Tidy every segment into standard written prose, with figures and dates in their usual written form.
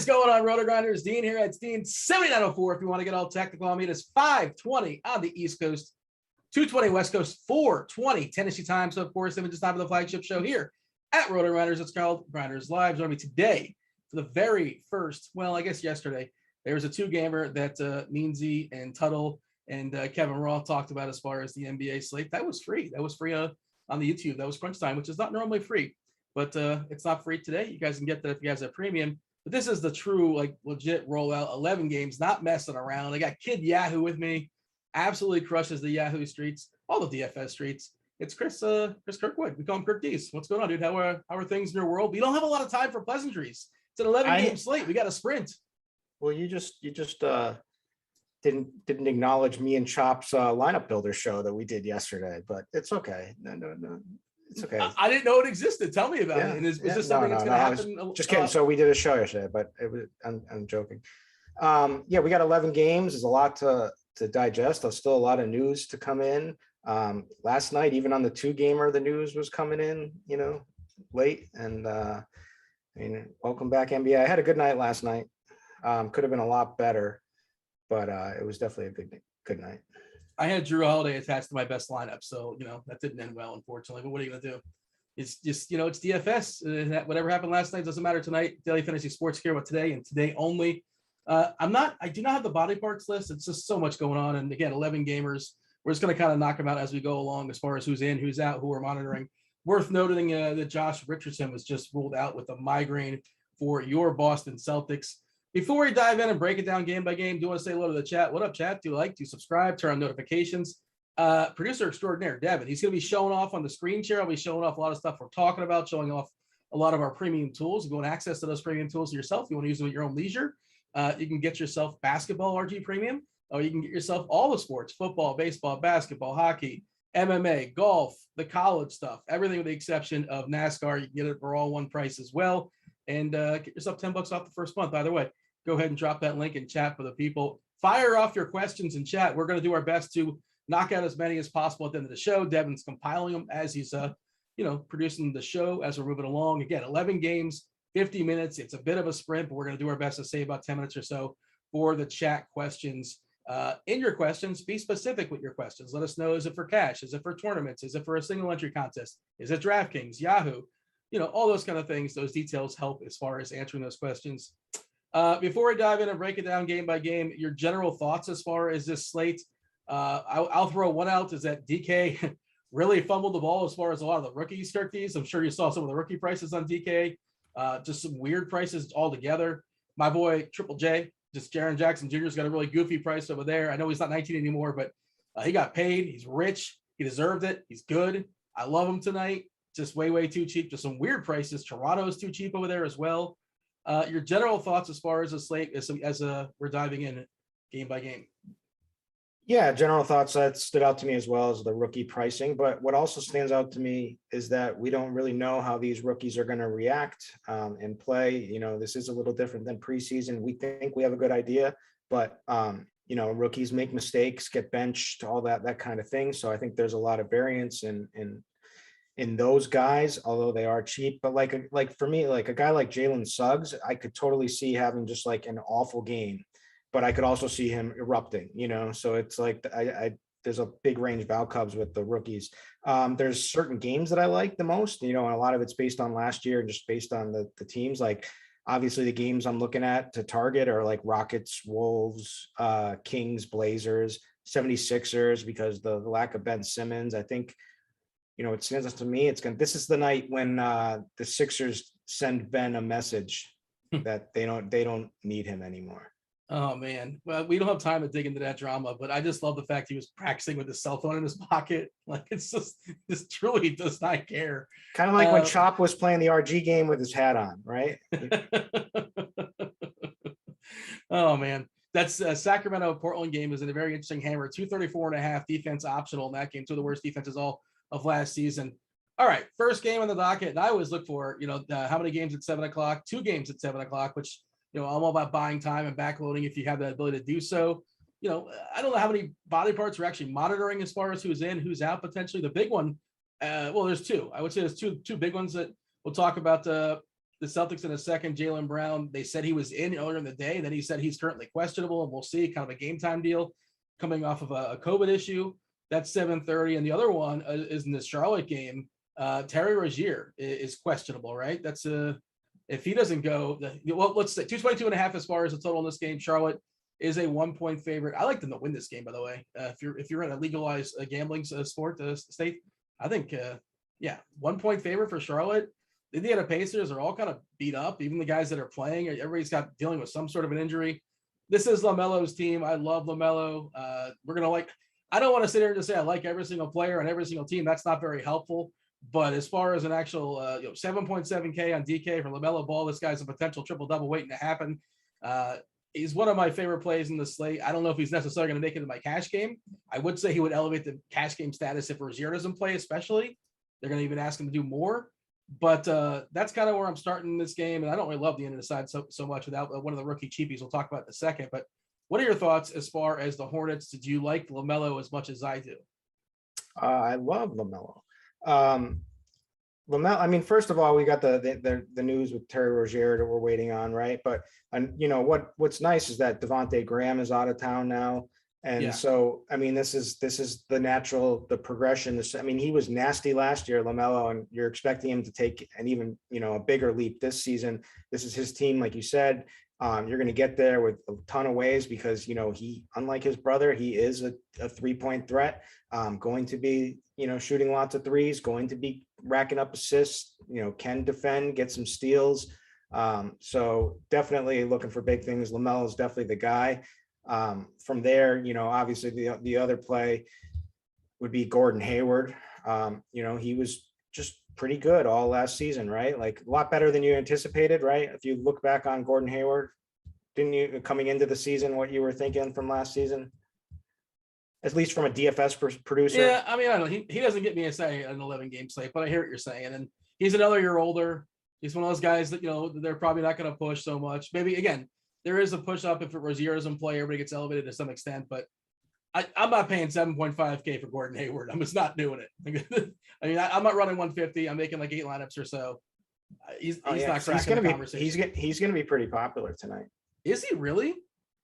Going on, Rotogrinders? Dean here. It's Dean 7904. If you want to get all technical on me, it's 5:20 on the East Coast, 2:20 West Coast, 4:20 Tennessee time. So, of course, it's time for the flagship show here at Rotogrinders. It's called Grinderslive. Joining me today for the very first, well, I guess yesterday, there was a two-gamer that Meansy and Tuttle and Kevin Roth talked about as far as the NBA slate. That was free. That was free on the YouTube. That was Crunch Time, which is not normally free, but it's not free today. You guys can get that if you guys have premium. But this is the true, like, legit rollout. 11 games, not messing around. I got Kid Yahoo with me. Absolutely crushes the Yahoo streets, all the DFS streets. It's Chris Kirkwood. We call him Kirk D's. What's going on, dude? How are things in your world? We don't have a lot of time for pleasantries. It's an 11-game slate. We got a sprint. Well, you just didn't acknowledge me and Chop's lineup builder show that we did yesterday, but it's okay. No. It's okay. I didn't know it existed. Tell me about it. And is this something that's going to happen? Just kidding. So we did a show yesterday, but it was. I'm joking. Yeah, we got 11 games. There's a lot to digest. There's still a lot of news to come in. Last night, even on the two-gamer, the news was coming in, late. And welcome back, NBA. I had a good night last night. Could have been a lot better, but it was definitely a good night. I had Drew Holiday attached to my best lineup, so that didn't end well, unfortunately. But what are you gonna do? It's just it's DFS. Whatever happened last night doesn't matter tonight. Daily Fantasy Sports here, but today and today only. I do not have the body parts list. It's just so much going on, and again, 11 gamers. We're just gonna kind of knock them out as we go along, as far as who's in, who's out, who we're monitoring. Worth noting that Josh Richardson was just ruled out with a migraine for your Boston Celtics. Before we dive in and break it down game by game, do you want to say hello to the chat? What up, chat? Do like, do subscribe, turn on notifications. Producer extraordinaire, Devin, he's going to be showing off on the screen share. I'll be showing off a lot of stuff we're talking about, showing off a lot of our premium tools. You want access to those premium tools yourself. You want to use them at your own leisure. You can get yourself basketball RG Premium, or you can get yourself all the sports, football, baseball, basketball, hockey, MMA, golf, the college stuff, everything with the exception of NASCAR. You can get it for all one price as well. And get yourself $10 off the first month, either way. Go ahead and drop that link in chat for the people. Fire off your questions in chat. We're going to do our best to knock out as many as possible at the end of the show. Devin's compiling them as he's, producing the show as we're moving along. Again, 11 games, 50 minutes. It's a bit of a sprint, but we're going to do our best to save about 10 minutes or so for the chat questions. In your questions, be specific with your questions. Let us know, is it for cash? Is it for tournaments? Is it for a single entry contest? Is it DraftKings, Yahoo? All those kind of things. Those details help as far as answering those questions. Before we dive in and break it down game by game, your general thoughts as far as this slate. I'll throw one out, is that DK really fumbled the ball as far as a lot of the rookies start these. I'm sure you saw some of the rookie prices on DK, just some weird prices altogether. My boy Triple J, just Jaren Jackson Jr. has got a really goofy price over there. I know he's not 19 anymore, but he got paid. He's rich. He deserved it. He's good. I love him tonight. Just way too cheap. Just some weird prices. Toronto is too cheap over there as well. Your general thoughts as far as the slate as we're diving in game by game. Yeah, general thoughts that stood out to me as well as the rookie pricing. But what also stands out to me is that we don't really know how these rookies are going to react and play. This is a little different than preseason. We think we have a good idea, but rookies make mistakes, get benched, all that kind of thing. So I think there's a lot of variance in those guys, although they are cheap. But like for me, like a guy like Jalen Suggs, I could totally see having just like an awful game, but I could also see him erupting, so it's like there's a big range of outcomes with the rookies. There's certain games that I like the most, and a lot of it's based on last year and just based on the teams. Like Obviously, the games I'm looking at to target are like Rockets, Wolves, Kings, Blazers, 76ers, because the lack of Ben Simmons. I think, it stands out to me. This is the night when the Sixers send Ben a message that they don't need him anymore. Oh man, well, we don't have time to dig into that drama, but I just love the fact he was practicing with his cell phone in his pocket. Like it's just truly does not care. Kind of like when Chop was playing the RG game with his hat on, right? Oh man, that's Sacramento Portland game is in a very interesting hammer. 234.5 defense optional in that game. Two of the worst defenses all of last season. All right, first game on the docket. And I always look for how many games at 7:00. 2 games at 7:00, which I'm all about buying time and backloading if you have the ability to do so. I don't know how many body parts we're actually monitoring as far as who's in, who's out potentially. The big one, there's 2. I would say there's two big ones that we'll talk about. The Celtics in a second. Jaylen Brown, they said he was in earlier in the day. Then he said he's currently questionable, and we'll see, kind of a game time deal coming off of a COVID issue. That's 7:30. And the other one is in the Charlotte game. Terry Rozier is questionable, right? That's if he doesn't go, let's say 222.5 as far as the total in this game. Charlotte is a 1-point favorite. I like them to win this game, by the way. If you're in a legalized gambling sport, state, I think 1-point favorite for Charlotte. The Indiana Pacers are all kind of beat up. Even the guys that are playing, everybody's got dealing with some sort of an injury. This is LaMelo's team. I love LaMelo. We're gonna I don't want to sit here and just say I like every single player on every single team. That's not very helpful. But as far as an actual 7.7K on DK for LaMelo Ball, this guy's a potential triple-double waiting to happen. He's one of my favorite plays in the slate. I don't know if he's necessarily going to make it in my cash game. I would say he would elevate the cash game status if Rozier doesn't play, especially. They're going to even ask him to do more. But that's kind of where I'm starting this game. And I don't really love the end of the side so much without one of the rookie cheapies we'll talk about in a second. But what are your thoughts as far as the Hornets? Did you like LaMelo as much as I do? I love LaMelo. LaMelo, I mean, first of all, we got the news with Terry Rozier that we're waiting on, right? But what's nice is that Devontae Graham is out of town now, and so I mean, this is the progression. I mean, he was nasty last year, LaMelo, and you're expecting him to take an even a bigger leap this season. This is his team, like you said. You're going to get there with a ton of ways because he, unlike his brother, he is a 3-point threat. Going to be shooting lots of threes, going to be racking up assists, can defend, get some steals. So definitely looking for big things. LaMelo is definitely the guy. From there, obviously the other play would be Gordon Hayward. He was just pretty good all last season, right? Like a lot better than you anticipated, right? If you look back on Gordon Hayward, didn't you, coming into the season, what you were thinking from last season? At least from a DFS producer. Yeah, I mean, I don't know. He doesn't get me a say an 11-game slate, but I hear what you're saying. And he's another year older. He's one of those guys that, they're probably not going to push so much. Maybe, again, there is a push up if Rozier doesn't play, everybody gets elevated to some extent, but I'm not paying 7.5K for Gordon Hayward. I'm just not doing it. I mean, I'm not running 150. I'm making like 8 lineups or so. He's not cracking the conversation. He's going to be pretty popular tonight. Is he really?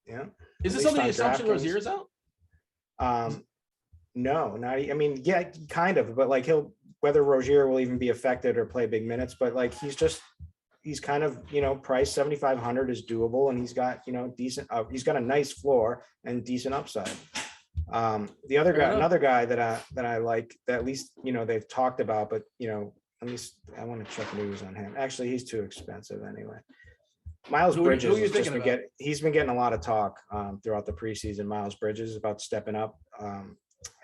Yeah. Is this something the assumption Rozier's out? No, not. I mean, yeah, kind of, but like whether Rozier will even be affected or play big minutes, but like he's kind of priced 7,500 is doable, and he's got decent. He's got a nice floor and decent upside. The other guy, another guy that I like, that at least they've talked about, but I want to check news on him. Actually, he's too expensive anyway. Miles Bridges he's been getting a lot of talk throughout the preseason. Miles Bridges is about stepping up,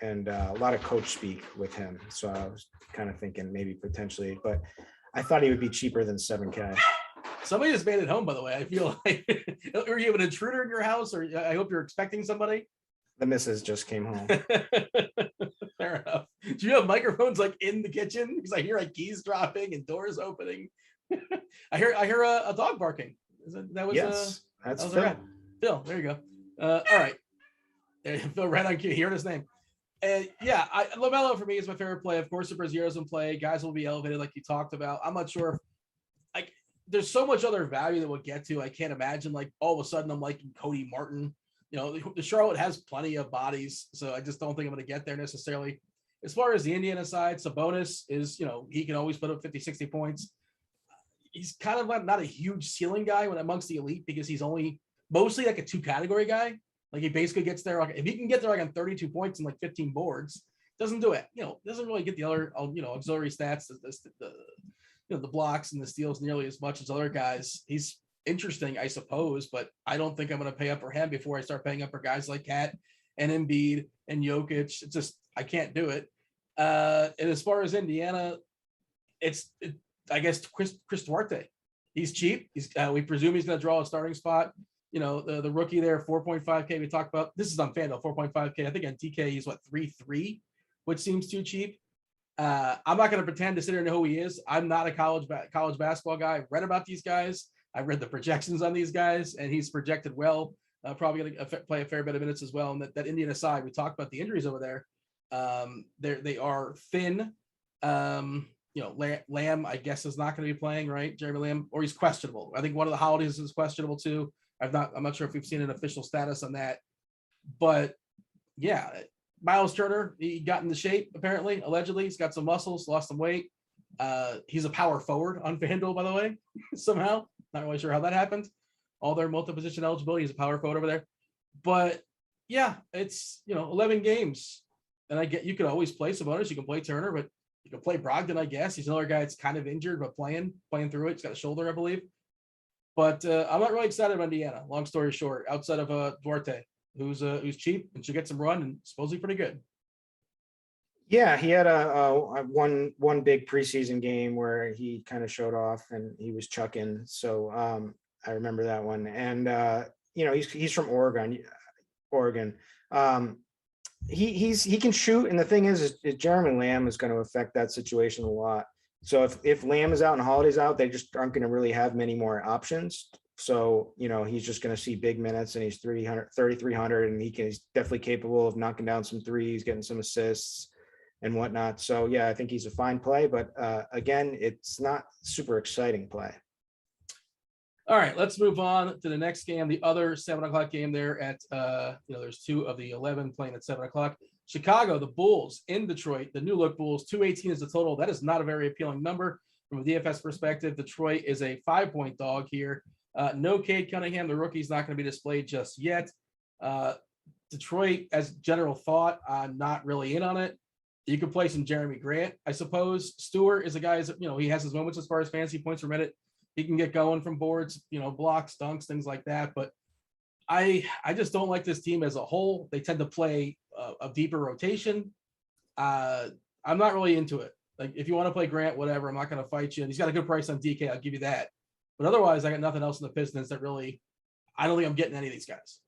and a lot of coach speak with him. So I was kind of thinking maybe potentially, but I thought he would be cheaper than 7K. Somebody just made it home, by the way. I feel like, are you an intruder in your house, or I hope you're expecting somebody? The missus just came home. Fair enough. Do you have microphones like in the kitchen? Because I hear like keys dropping and doors opening. I hear a dog barking. Yes, that's Phil. Phil, there you go. All right. Phil, right on cue. Hear his name. LaMelo for me is my favorite play. Of course, if Rozier doesn't play, guys will be elevated like you talked about. I'm not sure if there's so much other value that we'll get to. I can't imagine like all of a sudden I'm liking Cody Martin. The Charlotte has plenty of bodies, so I just don't think I'm going to get there necessarily. As far as the Indiana side, Sabonis is, he can always put up 50, 60 points. he's kind of like not a huge ceiling guy when amongst the elite because he's only mostly like a 2-category guy. Like he basically gets there. Like if he can get there like on 32 points and like 15 boards, doesn't do it. Doesn't really get the other auxiliary stats, the blocks and the steals nearly as much as other guys. He's interesting, I suppose, but I don't think I'm going to pay up for him before I start paying up for guys like Kat and Embiid and Jokic. It's just I can't do it. And as far as Indiana, I guess Chris Duarte. He's cheap. We presume he's going to draw a starting spot. The rookie there, 4.5K. We talked about this is on FanDuel, 4.5K. I think on TK he's 3.3, which seems too cheap. I'm not going to pretend to sit here and know who he is. I'm not a college basketball guy. I've read about these guys. I read the projections on these guys, and he's projected well. Probably going to play a fair bit of minutes as well. And that Indiana side, we talked about the injuries over there. They are thin. Lamb, I guess, is not going to be playing, right? Jeremy Lamb, or he's questionable. I think one of the holidays is questionable too. I'm not sure if we've seen an official status on that, but yeah, Miles Turner, he got into shape apparently, allegedly. He's got some muscles, lost some weight. He's a power forward on FanDuel, by the way, somehow. Not really sure how that happened. All their multi-position eligibility, he's a power forward over there. But yeah, it's 11 games, and you could always play Sabonis. You can play Turner, but you can play Brogdon, I guess. He's another guy that's kind of injured, but playing through it. He's got a shoulder, I believe. But I'm not really excited about Indiana. Long story short, outside of Duarte, who's cheap and should get some run and supposedly pretty good. Yeah, he had a one big preseason game where he kind of showed off and he was chucking. So I remember that one. And he's from Oregon. He can shoot, and the thing is Jeremy Lamb is going to affect that situation a lot. So if Lamb is out and Holiday's out, they just aren't going to really have many more options. So he's just going to see big minutes, and he's 3,300, and he's definitely capable of knocking down some threes, getting some assists and whatnot. So yeah, I think he's a fine play, but again, it's not super exciting play. All right, let's move on to the next game. The other 7:00 game there at there's 2 of the 11 playing at 7:00. Chicago, the Bulls in Detroit, the new look Bulls, 218 is the total. That is not a very appealing number from a DFS perspective. Detroit is a 5-point dog here. No Cade Cunningham, the rookie's not going to be displayed just yet. Detroit, as general thought, I'm not really in on it. You could play some Jeremy Grant, I suppose. Stewart is a guy, he has his moments as far as fantasy points per minute. He can get going from boards, blocks, dunks, things like that. But I just don't like this team as a whole. They tend to play a deeper rotation. I'm not really into it. Like, if you want to play Grant, whatever, I'm not going to fight you. And he's got a good price on DK. I'll give you that. But otherwise, I got nothing else in the Pistons that really, I don't think I'm getting any of these guys.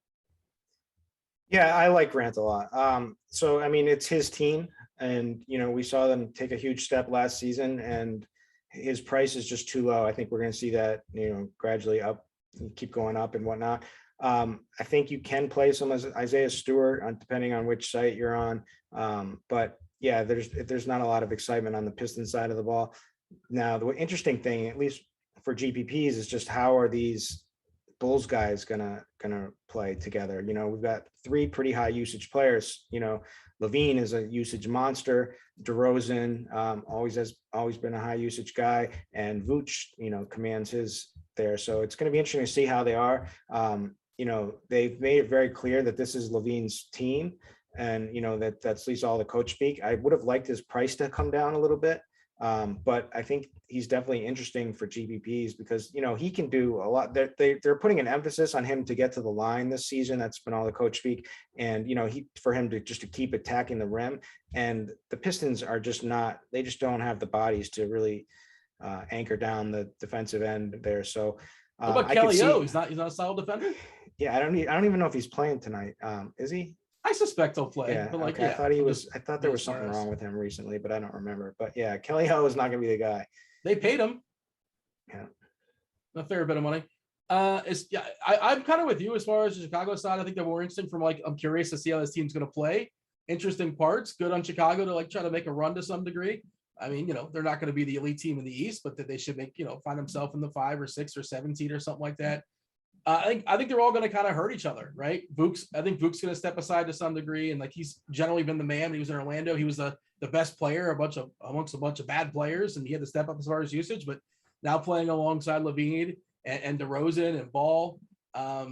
Yeah, I like Grant a lot. So, I mean, it's his team. And, we saw them take a huge step last season, and his price is just too low. I think we're going to see that, gradually up, keep going up and whatnot. I think you can play some as Isaiah Stewart, depending on which site you're on. But yeah, there's not a lot of excitement on the Pistons side of the ball. Now, the interesting thing, at least for GPPs, is just how are these Bulls guys gonna play together? We've got 3 pretty high usage players. Levine is a usage monster. DeRozan always been a high usage guy, and Vooch, commands his there. So it's going to be interesting to see how they are. They've made it very clear that this is Levine's team, and that's at least all the coach speak. I would have liked his price to come down a little bit, but I think he's definitely interesting for GPPs because he can do a lot. They're putting an emphasis on him to get to the line this season. That's been all the coach speak, and for him to keep attacking the rim. And the Pistons are just not. They just don't have the bodies to really anchor down the defensive end there. So what about Kelly O? He's not a solid defender. Yeah, I don't even know if he's playing tonight. Is he? I suspect he'll play. Yeah, but okay. I thought there was something wrong with him recently, but I don't remember. But yeah, Kelly O is not going to be the guy. They paid him. Yeah, a fair bit of money. I'm kind of with you as far as the Chicago side. I think they're more interesting from I'm curious to see how this team's going to play. Interesting parts. Good on Chicago to try to make a run to some degree. I mean, they're not going to be the elite team in the East, but that they should make, find themselves in the 5 or 6 or 7 seed or something like that. I think they're all going to kind of hurt each other, right? I think Vooch's going to step aside to some degree, and he's generally been the man. When he was in Orlando, he was the best player amongst a bunch of bad players, and he had to step up as far as usage. But now playing alongside Levine and DeRozan and Ball. I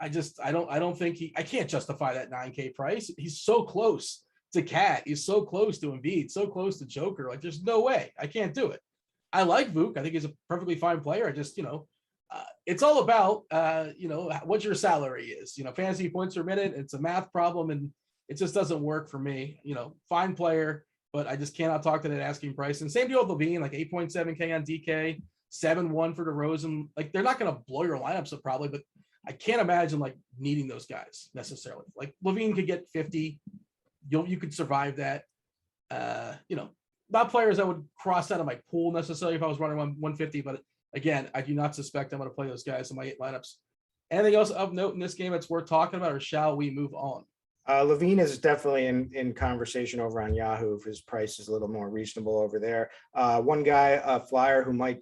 don't think I can't justify that 9K price. He's so close to Cat. He's so close to Embiid, so close to Joker. Like, there's no way. I can't do it. I like Vuk. I think he's a perfectly fine player. I just, it's all about, what your salary is. Fantasy points per minute. It's a math problem, and it just doesn't work for me. Fine player, but I just cannot talk to that asking price. And same deal with Levine, like 8.7K on DK, 7-1 for DeRozan. Like, they're not going to blow your lineups up probably, but I can't imagine like needing those guys necessarily. Like, Levine could get 50. You could survive that. Not players I would cross out of my pool necessarily if I was running 150, but again, I do not suspect I'm going to play those guys in my 8 lineups. Anything else of note in this game that's worth talking about, or shall we move on? Levine is definitely in conversation over on Yahoo if his price is a little more reasonable over there. One guy, a flyer who might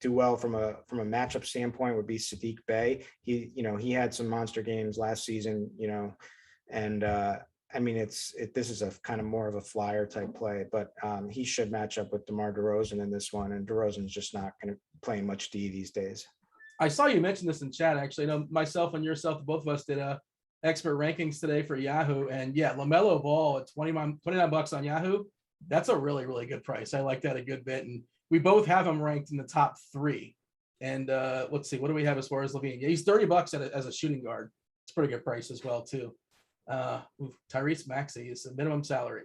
do well from a matchup standpoint would be Sadiq Bey. He had some monster games last season, and I mean, this is a kind of more of a flyer type play, but he should match up with DeMar DeRozan in this one, and DeRozan's just not going to play much D these days. I saw you mention this in chat, actually. Myself and yourself, both of us did expert rankings today for Yahoo, and yeah, LaMelo Ball at $29 on Yahoo. That's a really, really good price. I like that a good bit, and we both have him ranked in the top 3. And let's see, what do we have as far as Levine? Yeah, he's $30 as a shooting guard. It's a pretty good price as well too. Tyrese Maxey is a minimum salary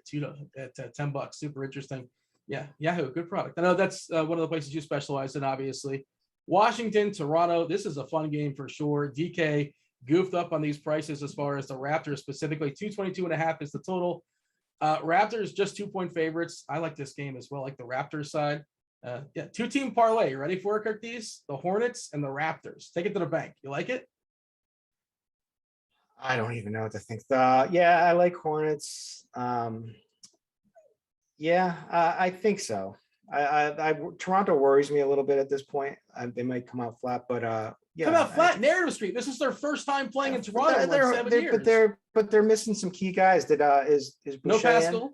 at $10. Super interesting. Yeah, Yahoo, good product. I know that's one of the places you specialize in, obviously. Washington, Toronto. This is a fun game for sure. DK goofed up on these prices as far as the Raptors specifically. 222.5 is the total. Raptors just 2-point favorites. I like this game as well, like the Raptors side. 2-team parlay. Ready for it, Curtis? The Hornets and the Raptors. Take it to the bank. You like it? I don't even know what to think. I like Hornets. I think so. Toronto worries me a little bit at this point. They might come out flat, but come out flat. Narrative Street. This is their first time playing in Toronto in like 7 years. But they're missing some key guys. Is Boucher no Pascal?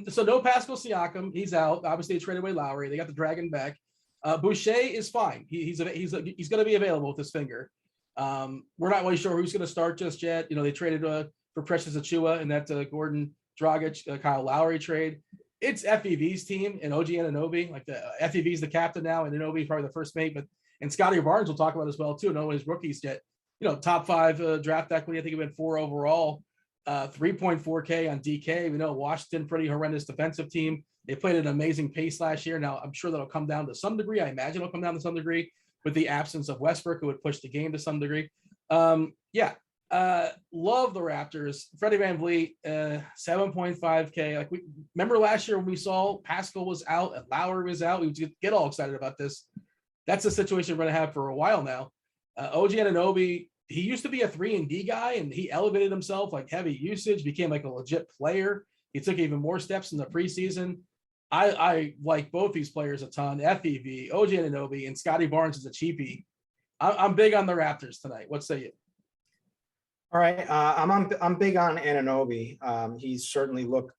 So no Pascal Siakam. He's out. Obviously, they traded away Lowry. They got the Dragon back. Boucher is fine. He's going to be available with his finger. We're not really sure who's going to start just yet. They traded for Precious Achua and that Gordon Dragic, Kyle Lowry trade. It's FEV's team and OG Anunoby. Like, the FEV's the captain now, and Anunoby probably the first mate. And Scotty Barnes will talk about as well too. No one is rookies yet. Top 5 draft equity. I think it went 4 overall. 3.4K on DK. We know Washington, pretty horrendous defensive team. They played an amazing pace last year. Now I'm sure that'll come down to some degree. I imagine it'll come down to some degree with the absence of Westbrook, who would push the game to some degree. Love the Raptors. Freddie VanVleet, 7.5K. Like, we remember last year when we saw Pascal was out and Lowry was out, we would get all excited about this. That's the situation we're going to have for a while now. OG Anunoby, he used to be a 3-and-D guy, and he elevated himself, like heavy usage, became like a legit player. He took even more steps in the preseason. I like both these players a ton. FEV, OG Anunoby, and Scotty Barnes is a cheapie. I'm big on the Raptors tonight. What say you? All right, I'm big on Anunoby. He's certainly looked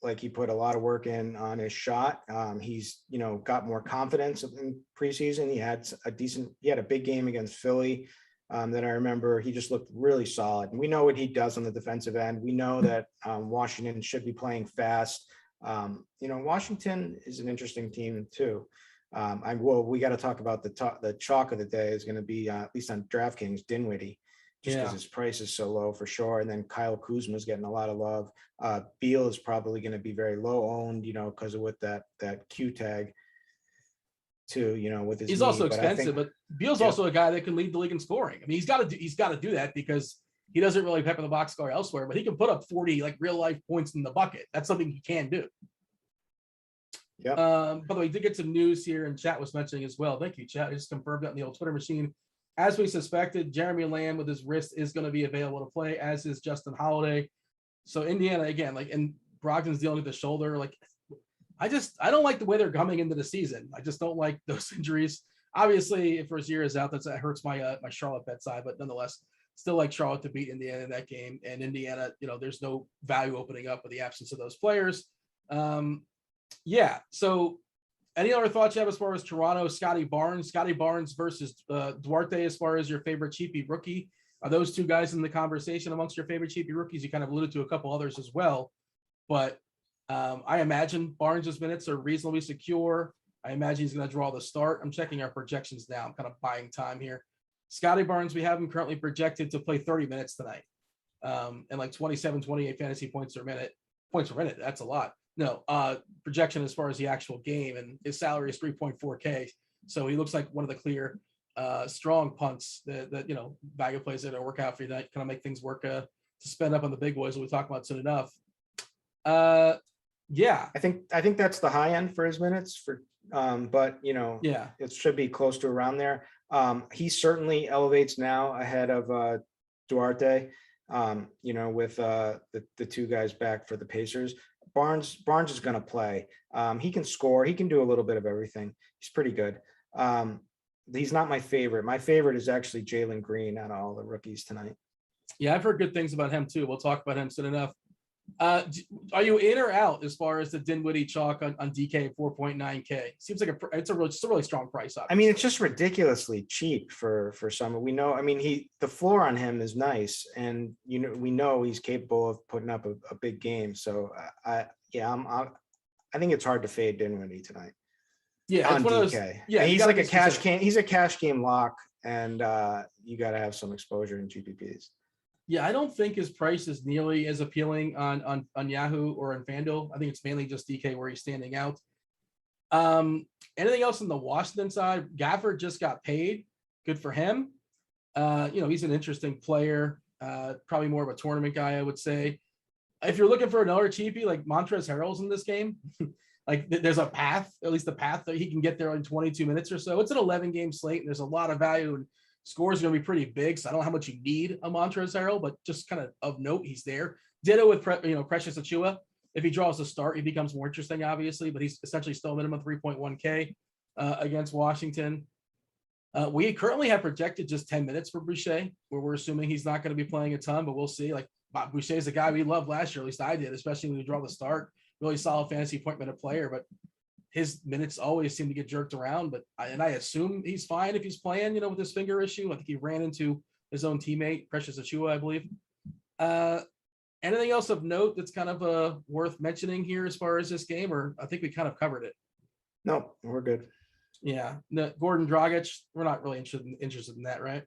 like he put a lot of work in on his shot. He's got more confidence in preseason. He had a big game against Philly that I remember. He just looked really solid. And we know what he does on the defensive end. We know that Washington should be playing fast. Washington is an interesting team too. We got to talk about the chalk of the day is going to be at least on DraftKings, Dinwiddie, just because his price is so low for sure. And then Kyle Kuzma is getting a lot of love. Beal is probably going to be very low owned, because of with that Q tag too, with his. He's also expensive, but Beal's also a guy that can lead the league in scoring. I mean, he's got to do that because he doesn't really pepper the box score elsewhere, but he can put up 40 like real life points in the bucket. That's something he can do. Yeah. By the way, we did get some news here, and chat was mentioning as well. Thank you, chat. I just confirmed that in the old Twitter machine. As we suspected, Jeremy Lamb with his wrist is going to be available to play, as is Justin Holiday. So Indiana again, and Brogdon's dealing with the shoulder. I don't like the way they're coming into the season. I just don't like those injuries. Obviously, if Rozier is out, that hurts my my Charlotte bet side, but nonetheless, still like Charlotte to beat Indiana in that game. And Indiana, there's no value opening up with the absence of those players. So Any other thoughts you have as far as Toronto, Scotty Barnes versus Duarte as far as your favorite cheapie rookie? Are those two guys in the conversation amongst your favorite cheapie rookies? You kind of alluded to a couple others as well, but I imagine Barnes' minutes are reasonably secure. I imagine he's going to draw the start. I'm checking our projections now. I'm kind of buying time here. Scotty Barnes, we have him currently projected to play 30 minutes tonight, and like 27, 28 fantasy points per minute. That's a lot. No, projection as far as the actual game, and his salary is 3.4K. So he looks like one of the clear, strong punts that value plays that work out for you that kind of make things work to spend up on the big boys. We talk about soon enough. Yeah, I think that's the high end for his minutes but yeah, it should be close to around there. He certainly elevates now ahead of Duarte, with the two guys back for the Pacers. Barnes is going to play. He can score. He can do a little bit of everything. He's pretty good. He's not my favorite. My favorite is actually Jalen Green out of all the rookies tonight. Yeah, I've heard good things about him too. We'll talk about him soon enough. Are you in or out as far as the Dinwiddie chalk on DK 4.9K? Seems like it's a really strong price. Obviously. I mean, it's just ridiculously cheap for someone. We know. I mean, the floor on him is nice, and we know he's capable of putting up a big game. So I think it's hard to fade Dinwiddie tonight. Yeah, on it's one DK. of those, yeah, and he's like a cash game. He's a cash game lock, and you got to have some exposure in GPPs. Yeah, I don't think his price is nearly as appealing on Yahoo or on FanDuel. I think it's mainly just DK where he's standing out. Anything else on the Washington side? Gafford just got paid. Good for him. He's an interesting player. Probably more of a tournament guy, I would say. If you're looking for another cheapie, like Montrezl Harrell's in this game, like there's a path, at least a path that he can get there in 22 minutes or so. It's an 11-game slate, and there's a lot of value, and scores are going to be pretty big. So I don't know how much you need a Montrezl Harrell, but just kind of note, he's there. Ditto with Precious Achiuwa. If he draws a start, he becomes more interesting, obviously, but he's essentially still minimum 3.1K against Washington. We currently have projected just 10 minutes for Boucher, where we're assuming he's not going to be playing a ton, but we'll see. Like Boucher is a guy we loved last year, at least I did, especially when we draw the start. Really solid fantasy point minute player, but his minutes always seem to get jerked around. But I assume he's fine if he's playing, with his finger issue. I think he ran into his own teammate, Precious Achiuwa, I believe. Anything else of note that's kind of worth mentioning here as far as this game, or I think we kind of covered it? No, we're good. Yeah, Gordon Dragic, we're not really interested in that, right?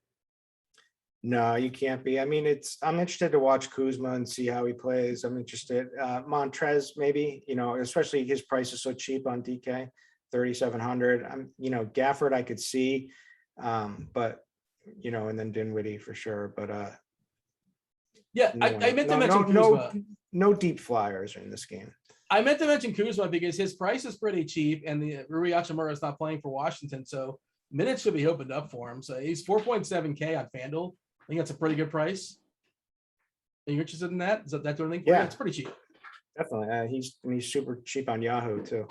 No, you can't be. I mean, I'm interested to watch Kuzma and see how he plays. I'm interested. Montrez, maybe, especially his price is so cheap on DK, 3,700. Gafford I could see, but and then Dinwiddie for sure. But yeah, I meant to mention Kuzma. No deep flyers in this game. I meant to mention Kuzma because his price is pretty cheap, and the Rui Hachimura is not playing for Washington, so minutes should be opened up for him. So he's 4.7K on FanDuel. I think that's a pretty good price. Are you interested in that? Is that sort of thing? Yeah, it's pretty cheap. Definitely. He's super cheap on Yahoo too.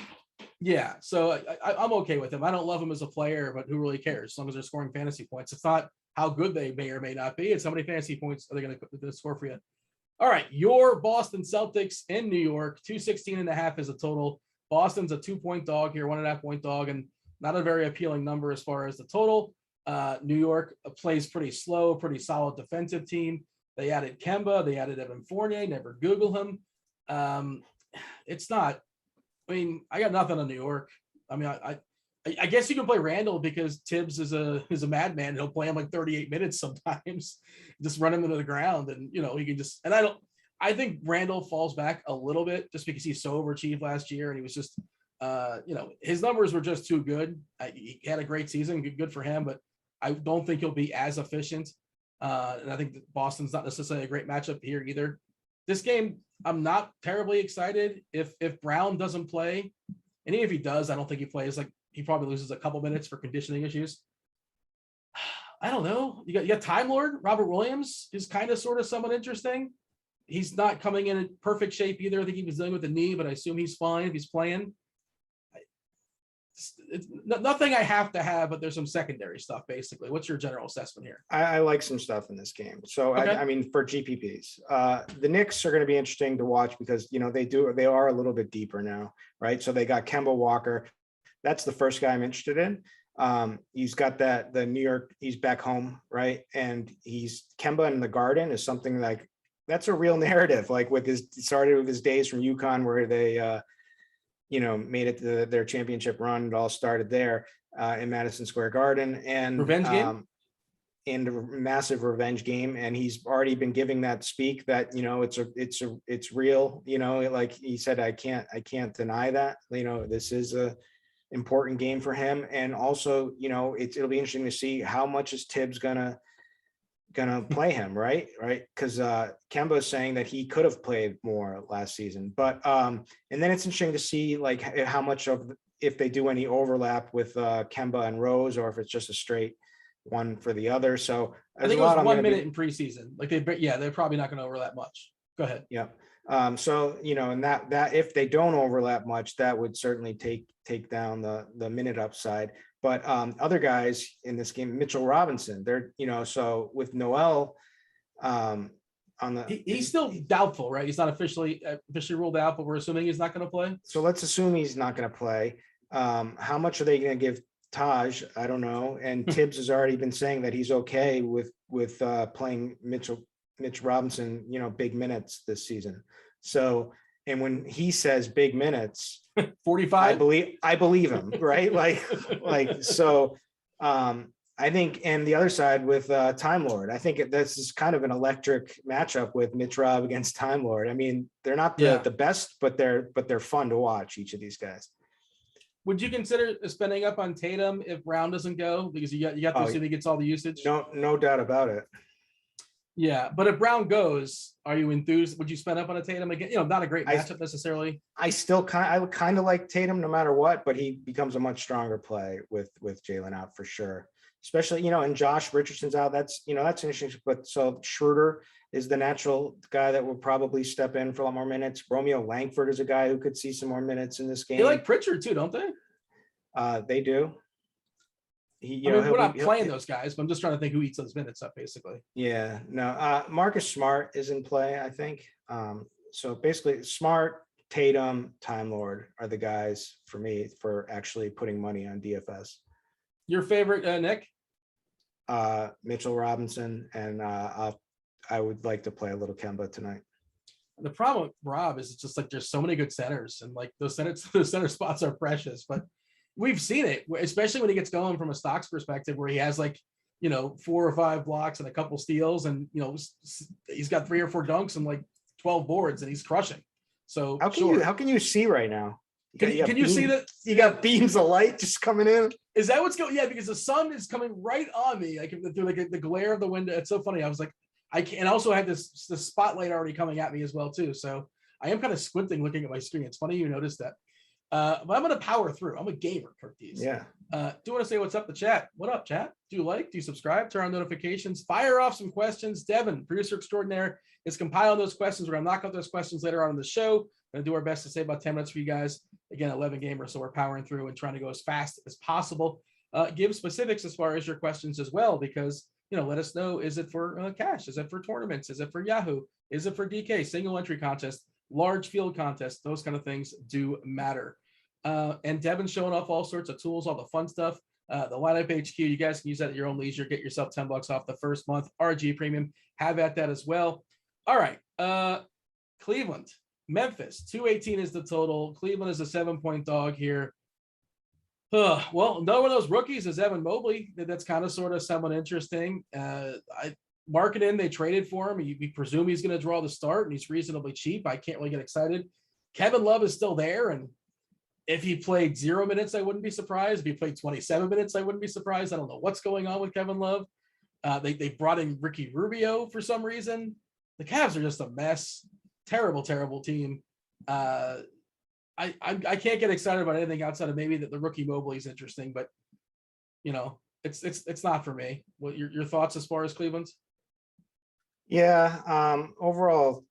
Yeah, so I'm okay with him. I don't love him as a player, but who really cares? As long as they're scoring fantasy points. It's not how good they may or may not be. It's how many fantasy points are they going to score for you. All right, your Boston Celtics in New York, 216.5 is a total. Boston's a 2-point dog here, 1.5 point dog, and not a very appealing number as far as the total. New York plays pretty slow, pretty solid defensive team. They added Kemba, they added Evan Fournier, never Google him. It's not, I got nothing on New York. I guess you can play Randall because Tibbs is a madman. He'll play him like 38 minutes sometimes, just run him into the ground, and he can just. And I think Randall falls back a little bit just because he's so overachieved last year, and he was just, his numbers were just too good. He had a great season, good for him, but I don't think he'll be as efficient. And I think that Boston's not necessarily a great matchup here either. This game, I'm not terribly excited if Brown doesn't play, and even if he does, I don't think he plays. Like, he probably loses a couple minutes for conditioning issues. I don't know. You got Time Lord. Robert Williams is kind of sort of somewhat interesting. He's not coming in perfect shape either. I think he was dealing with the knee, but I assume he's fine if he's playing. It's nothing I have to have, but there's some secondary stuff, basically. What's your general assessment here? I like some stuff in this game. So, okay. For GPPs, the Knicks are going to be interesting to watch because, they are a little bit deeper now, right? So they got Kemba Walker. that's the first guy I'm interested in. He's got the New York, he's back home, right? And Kemba in the Garden is something like, that's a real narrative. Like started with his days from UConn where they, made it to their championship run. It all started there in Madison Square Garden, and Revenge game? And a massive revenge game. And he's already been giving that speak that, it's real, like he said, I can't deny that, this is a important game for him. And also, it'll be interesting to see how much is Tibbs gonna play him, right? Because Kemba is saying that he could have played more last season, but and then it's interesting to see like how much if they do any overlap with Kemba and Rose, or if it's just a straight one for the other. So I think it was 1 minute in preseason. Like they're probably not going to overlap much. Go ahead. Yeah. So and that if they don't overlap much, that would certainly take down the minute upside. But other guys in this game, Mitchell Robinson, they're so with Noel on he's still doubtful, right? He's not officially ruled out, but we're assuming he's not going to play. So let's assume he's not going to play. How much are they going to give Taj? I don't know. And Tibbs has already been saying that he's okay with playing Mitch Robinson, big minutes this season. So, and when he says big minutes, 45, I believe him, right? So, I think, and the other side with Time Lord, I think this is kind of an electric matchup with Mitch Rob against Time Lord. I mean, they're not the best, but they're fun to watch, each of these guys. Would you consider spending up on Tatum if Brown doesn't go? Because you got to assume he gets all the usage. No doubt about it. Yeah, but if Brown goes, are you enthused? Would you spend up on a Tatum again? Not a great matchup necessarily. I would kind of like Tatum no matter what, but he becomes a much stronger play with Jalen out for sure. Especially, and Josh Richardson's out. That's interesting. But so Schroeder is the natural guy that will probably step in for a lot more minutes. Romeo Langford is a guy who could see some more minutes in this game. They like Pritchard too, don't they? They do. We're not playing those guys, but I'm just trying to think who eats those minutes up, basically. Yeah, no. Marcus Smart is in play, I think. So basically, Smart, Tatum, Time Lord are the guys for me for actually putting money on DFS. Your favorite, Nick? Mitchell Robinson, and I would like to play a little Kemba tonight. The problem with Rob is it's just like there's so many good centers, and like those center spots are precious, but we've seen it, especially when he gets going from a stocks perspective, where he has 4 or 5 blocks and a couple steals, and he's got 3 or 4 dunks and 12 boards, and he's crushing. So how can you see right now? Can you see that you got beams of light just coming in? Is that what's going? Yeah, because the sun is coming right on me, through the glare of the window. It's so funny. I was like, I can't. And also I had the spotlight already coming at me as well too. So I am kind of squinting looking at my screen. It's funny you noticed that. But I'm going to power through. I'm a gamer, Curtis. Yeah. Do you want to say what's up the chat? What up, chat? Do you subscribe? Turn on notifications. Fire off some questions. Devin, producer extraordinaire, is compiling those questions. We're going to knock out those questions later on in the show. We're going to do our best to save about 10 minutes for you guys. Again, 11 gamers, so we're powering through and trying to go as fast as possible. Give specifics as far as your questions as well, because, let us know, is it for cash? Is it for tournaments? Is it for Yahoo? Is it for DK? Single entry contest, large field contest, those kind of things do matter. And Devin's showing off all sorts of tools, all the fun stuff. The lineup HQ, you guys can use that at your own leisure. Get yourself $10 off the first month. RG Premium, have at that as well. All right. Cleveland, Memphis, 218 is the total. Cleveland is a 7-point dog here. Well, no one of those rookies is Evan Mobley. That's kind of sort of somewhat interesting. Marketing, they traded for him. We presume he's going to draw the start, and he's reasonably cheap. I can't really get excited. Kevin Love is still there, and if he played 0 minutes, I wouldn't be surprised. If he played 27 minutes, I wouldn't be surprised. I don't know what's going on with Kevin Love. They brought in Ricky Rubio for some reason. The Cavs are just a mess. Terrible, terrible team. I can't get excited about anything outside of maybe that the rookie Mobley is interesting, but it's not for me. What your thoughts as far as Cleveland's? Yeah. Overall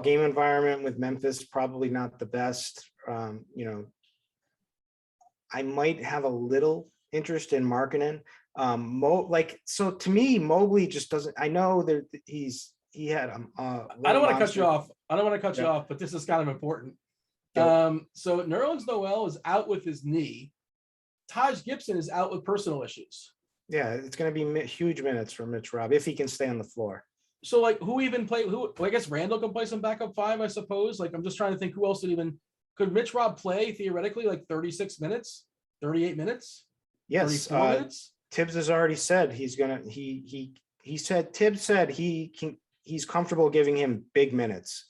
game environment with Memphis, probably not the best. I might have a little interest in Markkanen. So to me, Mobley just doesn't. I know that he had. I don't want to cut you off. I don't want to cut you off, but this is kind of important. So Nerlens Noel is out with his knee. Taj Gibson is out with personal issues. Yeah, it's going to be huge minutes for Mitch Rob if he can stay on the floor. So like who even play who? Well, I guess Randall can play some backup five, I suppose. Like I'm just trying to think who else would even could Mitch Rob play theoretically like 36 minutes, 38 minutes, Yes, 34 minutes. Tibbs has already said he's gonna. Tibbs said he's comfortable giving him big minutes.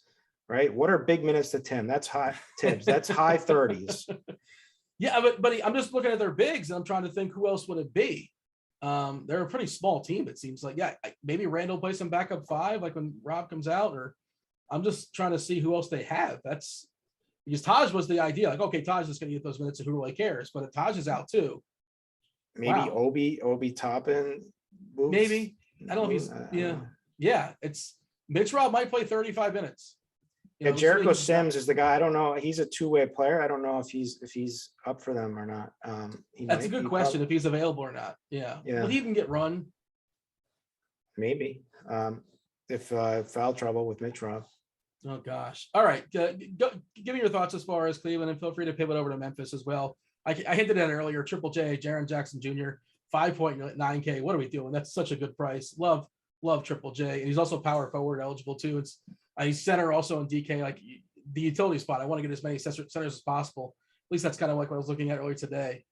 Right? What are big minutes to Tim? That's high Tibbs. That's high 30s. Yeah, but I'm just looking at their bigs and I'm trying to think who else would it be. They're a pretty small team, it seems like. Yeah, maybe Randall plays some backup five, like when Rob comes out, or I'm just trying to see who else they have. That's because Taj was the idea. Like, okay, Taj is going to get those minutes, and who really cares? But if Taj is out too, maybe wow. Obi Toppin. Maybe I don't know if he's yeah. It's Mitch Rob might play 35 minutes. Yeah, Jericho Sims is the guy. I don't know. He's a two-way player. I don't know if he's up for them or not. That's a good question. If he's available or not. Yeah. Will he even get run? Maybe. If foul trouble with Mitch Rob. Oh gosh. All right. Give me your thoughts as far as Cleveland, and feel free to pivot over to Memphis as well. I hinted at it earlier. Triple J, Jaren Jackson Jr. 5.9K. What are we doing? That's such a good price. Love Triple J, and he's also power forward eligible too. He's center also in DK, like the utility spot. I want to get as many centers as possible. At least that's kind of like what I was looking at earlier today.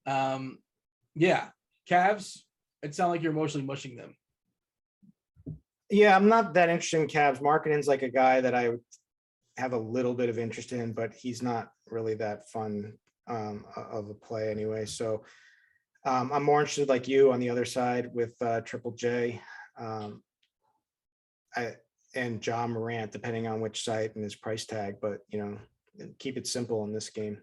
Yeah, Cavs. It sounds like you're emotionally mushing them. Yeah, I'm not that interested in Cavs. Markkanen's like a guy that I have a little bit of interest in, but he's not really that fun of a play anyway. So I'm more interested, like you, on the other side with Triple J. And John Morant, depending on which site and his price tag, but keep it simple in this game.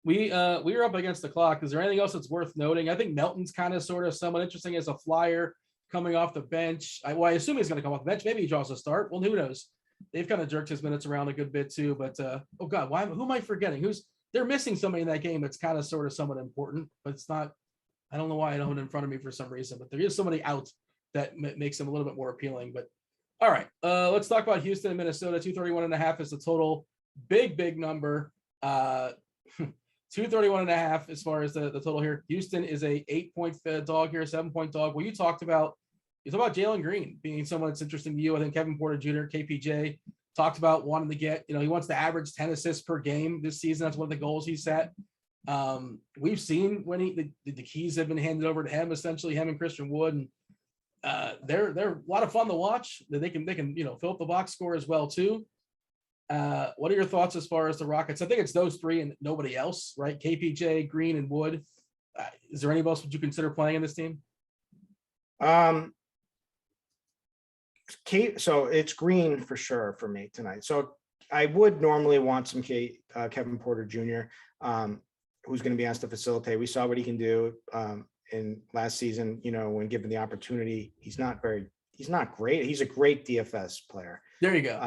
We are up against the clock. Is there anything else that's worth noting? I think Melton's kind of sort of somewhat interesting as a flyer coming off the bench. I assume he's going to come off the bench. Maybe he draws a start. Well, who knows? They've kind of jerked his minutes around a good bit too. But oh god, who am I forgetting? They're missing somebody in that game that's kind of sort of somewhat important, but it's not. I don't know why I don't have it in front of me for some reason, but there is somebody out that makes them a little bit more appealing. But all right, let's talk about Houston and Minnesota. 231.5 is the total. Big number. 231.5 as far as the total here. Houston is a 8-point dog here, 7-point dog. Well, you talked about Jalen Green being someone that's interesting to you. I think Kevin Porter Jr., KPJ, talked about wanting to get, he wants to average 10 assists per game this season. That's one of the goals he set. We've seen when the keys have been handed over to him, essentially him and Christian Wood, and they're a lot of fun to watch. They can fill up the box score as well too. What are your thoughts as far as the Rockets? I think it's those three and nobody else, right? KPJ, Green, and Wood. Is there anybody else would you consider playing in this team? So it's Green for sure for me tonight. So I would normally want some Kevin Porter Jr., who's going to be asked to facilitate. We saw what he can do in last season, when given the opportunity. He's not great. He's a great DFS player. There you go.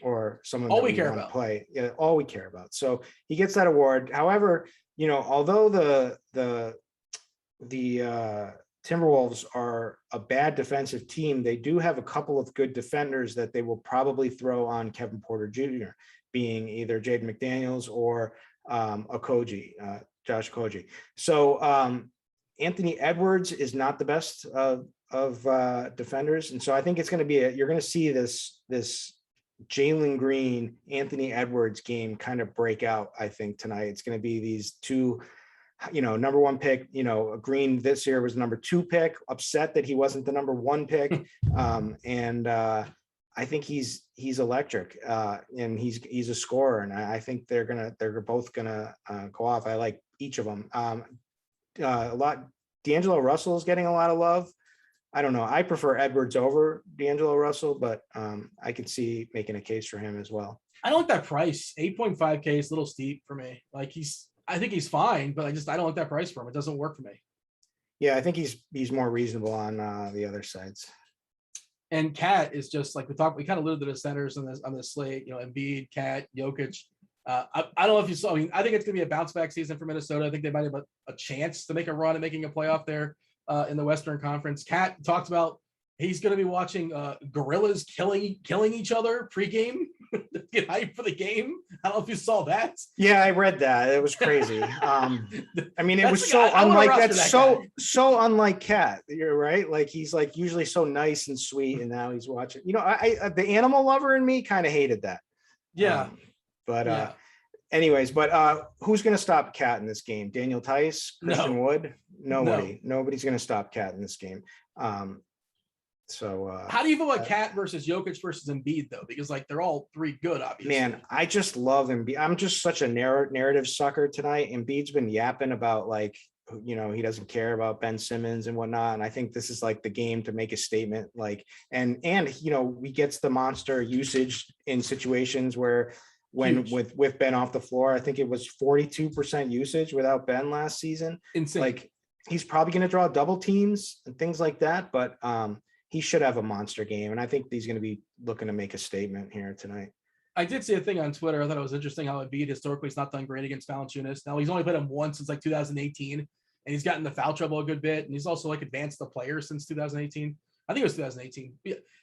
Or someone all we care about. Play. Yeah, all we care about. So he gets that award. However, although the Timberwolves are a bad defensive team, they do have a couple of good defenders that they will probably throw on Kevin Porter Jr., being either Jaden McDaniels or Josh Okogie. So Anthony Edwards is not the best of defenders. And so I think it's going to be you're going to see this Jalen Green, Anthony Edwards game kind of break out, I think, tonight. It's going to be these two, number one pick, Green this year was number 2 pick, upset that he wasn't the number 1 pick. I think he's electric, and he's a scorer, and I think they're both gonna go off. I like each of them a lot. D'Angelo Russell is getting a lot of love. I don't know. I prefer Edwards over D'Angelo Russell, but I could see making a case for him as well. I don't like that price. 8.5K is a little steep for me. Like I think he's fine, but I don't like that price for him. It doesn't work for me. Yeah, I think he's more reasonable on the other sides. And Cat is just like we kind of alluded to the centers on this slate, Embiid, Cat, Jokic. I don't know if you saw, I think it's going to be a bounce back season for Minnesota. I think they might have a chance to make a run at making a playoff there in the Western Conference. Cat talked about He's going to be watching gorillas killing each other pregame to get hyped for the game. I don't know if you saw that. Yeah, I read that. It was crazy. I mean, it was so I wanna unlike roster that's that guy. so unlike Cat. You're right. Like he's like usually so nice and sweet, and now he's watching. You know, I the animal lover in me kind of hated that. Yeah. But Yeah. anyways, but who's going to stop Cat in this game? Daniel Tice, Christian Wood? Nobody. Nobody's going to stop Cat in this game. So how do you feel like Cat versus Jokic versus Embiid though? Because like they're all three good, obviously. Man, I just love Embiid. I'm just such a narrative sucker tonight. Embiid's been yapping about like, you know, he doesn't care about Ben Simmons and whatnot. And I think this is like the game to make a statement. Like, and you know, he gets the monster usage in situations where when with Ben off the floor, I think it was 42% usage without Ben last season. Insane. Like he's probably going to draw double teams and things like that. But he should have a monster game. And I think he's going to be looking to make a statement here tonight. I did see a thing on Twitter. I thought it was interesting how Embiid historically has not done great against Valanciunas. Now he's only played him once since like 2018, and he's gotten the foul trouble a good bit. And he's also like advanced the player since 2018. I think it was 2018.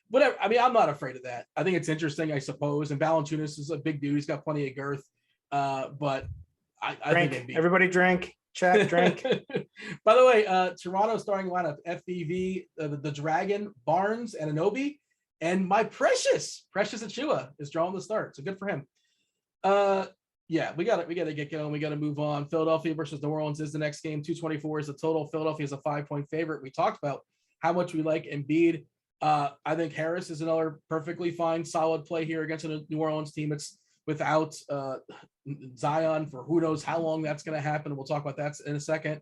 Whatever. I mean, I'm not afraid of that. I think it's interesting, I suppose. And Valanciunas is a big dude. He's got plenty of girth. But I think Embiid. Everybody drink. Check, drink. By the way, Toronto starting lineup: FVV, the Dragon, Barnes, and Anunoby, and my Precious Achiuwa is drawing the start. So good for him. Yeah, we got to get going. We got to move on. Philadelphia versus New Orleans is the next game. 224 is the total. Philadelphia is a 5-point favorite. We talked about how much we like Embiid. I think Harris is another perfectly fine, solid play here against a New Orleans team. It's without Zion for who knows how long that's going to happen. We'll talk about that in a second.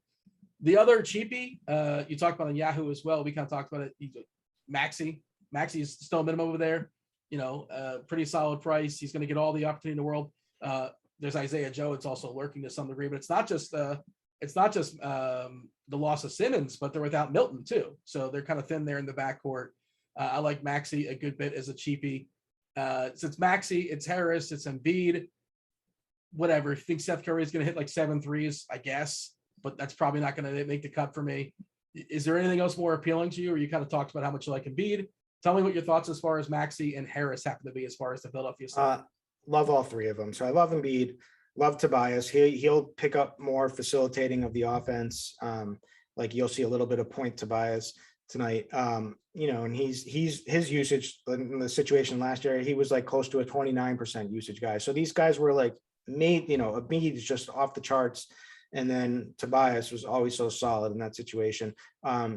The other cheapie, you talked about on Yahoo as well. We kind of talked about it. Maxey is still minimum over there. You know, pretty solid price. He's going to get all the opportunity in the world. There's Isaiah Joe. It's also lurking to some degree, but it's not just the loss of Simmons, but they're without Milton too. So they're kind of thin there in the backcourt. I like Maxey a good bit as a cheapie. So it's Maxey, it's Harris, it's Embiid, whatever. If you think Seth Curry is going to hit like 7 threes, I guess, but that's probably not going to make the cut for me. Is there anything else more appealing to you, or you kind of talked about how much you like Embiid? Tell me what your thoughts as far as Maxey and Harris happen to be as far as the Philadelphia side. Love all three of them. So I love Embiid, love Tobias. He'll pick up more facilitating of the offense. Like you'll see a little bit of point Tobias tonight. You know, and his usage in the situation last year, he was like close to a 29% usage guy. So these guys were like made, you know, Embiid is just off the charts. And then Tobias was always so solid in that situation.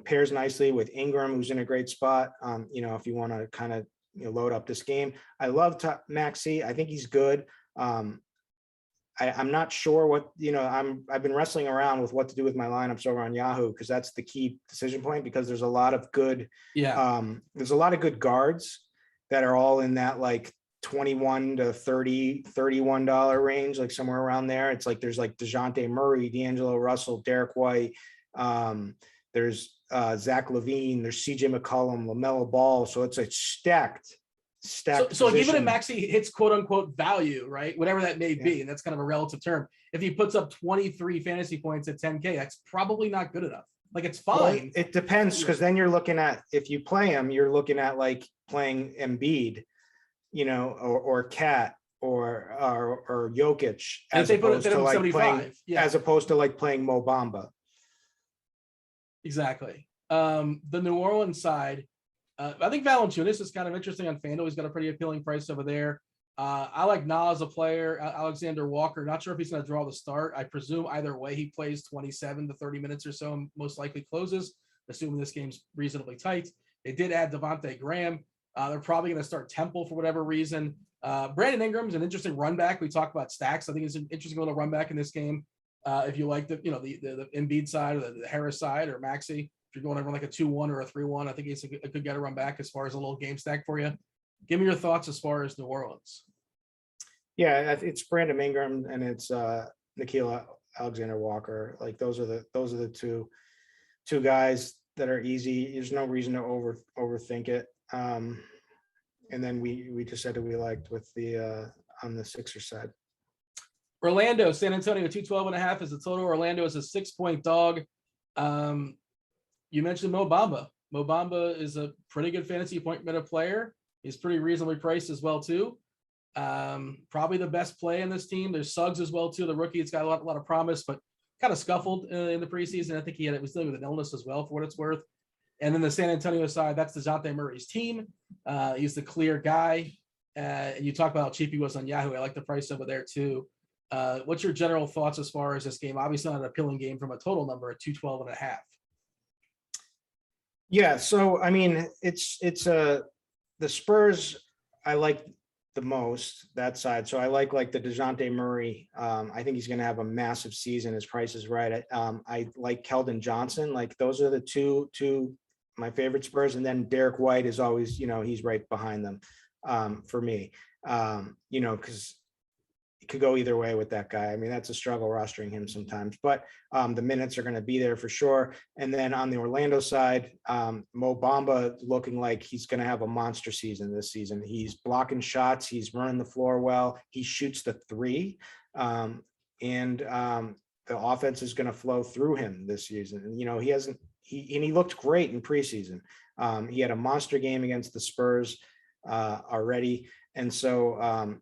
Pairs nicely with Ingram, who's in a great spot. You know, if you want to kind of, you know, load up this game. I love Maxey. I think he's good. I'm not sure what, you know, I've been wrestling around with what to do with my lineups over on Yahoo, because that's the key decision point, because there's a lot of good, there's a lot of good guards that are all in that like $21 to $31 range, like somewhere around there. It's like there's like DeJounte Murray, D'Angelo Russell, Derek White. There's Zach LaVine, there's CJ McCollum, LaMelo Ball. So it's a stacked. So like even if Maxey hits quote unquote value, right? Whatever that may be, and that's kind of a relative term. If he puts up 23 fantasy points at 10K, that's probably not good enough. Like it's fine. Well, it depends, because then you're looking at, if you play him, you're looking at like playing Embiid, you know, or Cat or Jokic, as opposed to like playing, as opposed to like playing Mo Bamba. Exactly. The New Orleans side, I think Valanciunas is kind of interesting on FanDuel. He's got a pretty appealing price over there. I like Nas, a player, Alexander Walker. Not sure if he's going to draw the start. I presume either way he plays 27 to 30 minutes or so and most likely closes, assuming this game's reasonably tight. They did add Devontae Graham. They're probably going to start Temple for whatever reason. Brandon Ingram's an interesting run back. We talk about stacks. I think it's an interesting little run back in this game. If you like the Embiid side or the Harris side or Maxey, if you're going over like a 2-1 or a 3-1, I think it's a good guy to run back as far as a little game stack for you. Give me your thoughts as far as New Orleans. Yeah, it's Brandon Ingram and it's Nickeil Alexander Walker. Like those are the two guys that are easy. There's no reason to overthink it. And then we just said that we liked with the on the Sixers side. Orlando, San Antonio, 212.5 is the total. Orlando is a 6-point dog. You mentioned Mo Bamba. Mo Bamba is a pretty good fantasy point meta player. He's pretty reasonably priced as well too. Probably the best play in this team. There's Suggs as well too. The rookie, it's got a lot of promise, but kind of scuffled in the preseason. I think he was dealing with an illness as well, for what it's worth. And then the San Antonio side, that's DeJounte Murray's team. He's the clear guy. And you talk about how cheap he was on Yahoo. I like the price over there too. What's your general thoughts as far as this game? Obviously not an appealing game from a total number at 212.5. Yeah. So, I mean, it's the Spurs I like the most, that side. So I like the DeJounte Murray. I think he's going to have a massive season. His price is right. I like Keldon Johnson. Like those are the two my favorite Spurs. And then Derek White is always, he's right behind them for me, because it could go either way with that guy. I mean, that's a struggle rostering him sometimes, but the minutes are going to be there for sure. And then on the Orlando side, Mo Bamba looking like he's going to have a monster season this season. He's blocking shots. He's running the floor well. He shoots the three. And the offense is going to flow through him this season. And, he looked great in preseason. He had a monster game against the Spurs already. And so,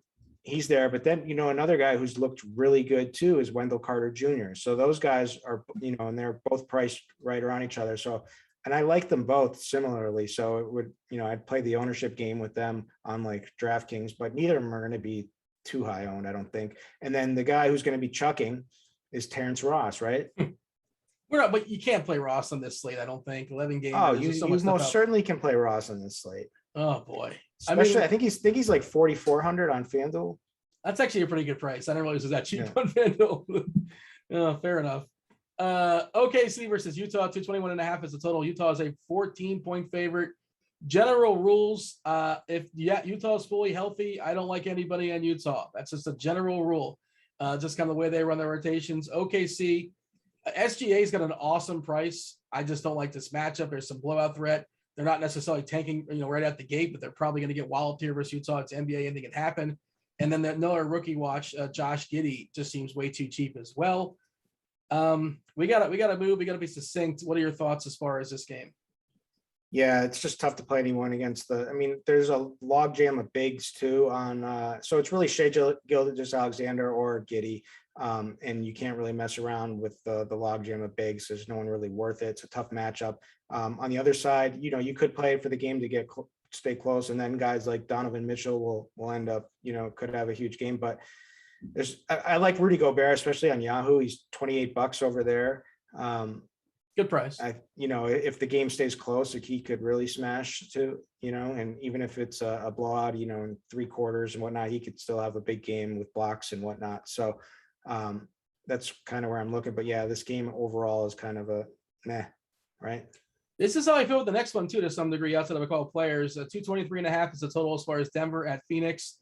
he's there, but then, another guy who's looked really good too is Wendell Carter Jr. So those guys are, and they're both priced right around each other. So, and I like them both similarly. So it would, I'd play the ownership game with them on like DraftKings, but neither of them are going to be too high owned, I don't think. And then the guy who's going to be chucking is Terrence Ross, right? But you can't play Ross on this slate, I don't think. 11 games. Oh, you most certainly can play Ross on this slate. Oh boy. Especially, I think he's like 4,400 on FanDuel. That's actually a pretty good price. I didn't realize it was that cheap on FanDuel. Oh, fair enough. OKC versus Utah, 221.5 is the total. Utah is a 14-point favorite. General rules: if Utah is fully healthy, I don't like anybody on Utah. That's just a general rule. Just kind of the way they run their rotations. OKC, SGA's got an awesome price. I just don't like this matchup. There's some blowout threat. They're not necessarily tanking, right out the gate, but they're probably going to get walloped here versus Utah. It's NBA, anything can happen. And then another rookie watch, Josh Giddey, just seems way too cheap as well. We got to move. We got to be succinct. What are your thoughts as far as this game? Yeah, it's just tough to play anyone against there's a logjam of bigs too so it's really Shai Gilgeous-Alexander or Giddey. And you can't really mess around with the logjam of bigs. There's no one really worth it. It's a tough matchup. On the other side, you could play it for the game to stay close. And then guys like Donovan Mitchell will end up, could have a huge game, but I like Rudy Gobert, especially on Yahoo. He's $28 over there. Good price. If the game stays close, he could really smash too, and even if it's a blowout, in three quarters and whatnot, he could still have a big game with blocks and whatnot. So that's kind of where I'm looking, but yeah, this game overall is kind of a meh, right? This is how I feel with the next one too, to some degree, outside of a couple of players. 223.5 is the total as far as Denver at Phoenix.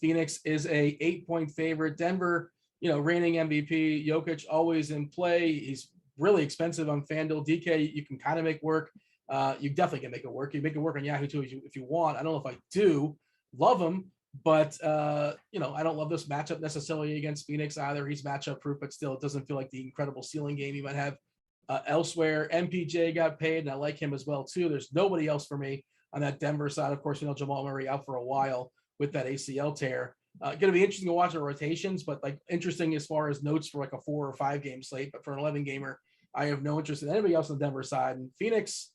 Phoenix is a 8-point favorite. Denver, reigning MVP. Jokic always in play. He's really expensive on FanDuel. DK, you can kind of make work. You definitely can make it work. You make it work on Yahoo too if you want. I don't know if I do love him, but I don't love this matchup necessarily against Phoenix either. He's matchup proof, but still, it doesn't feel like the incredible ceiling game he might have elsewhere. MPJ got paid, and I like him as well too. There's nobody else for me on that Denver side. Of course, Jamal Murray out for a while with that ACL tear. Going to be interesting to watch the rotations, but like interesting as far as notes for like a 4 or 5 game slate. But for an 11 gamer, I have no interest in anybody else on the Denver side. And Phoenix,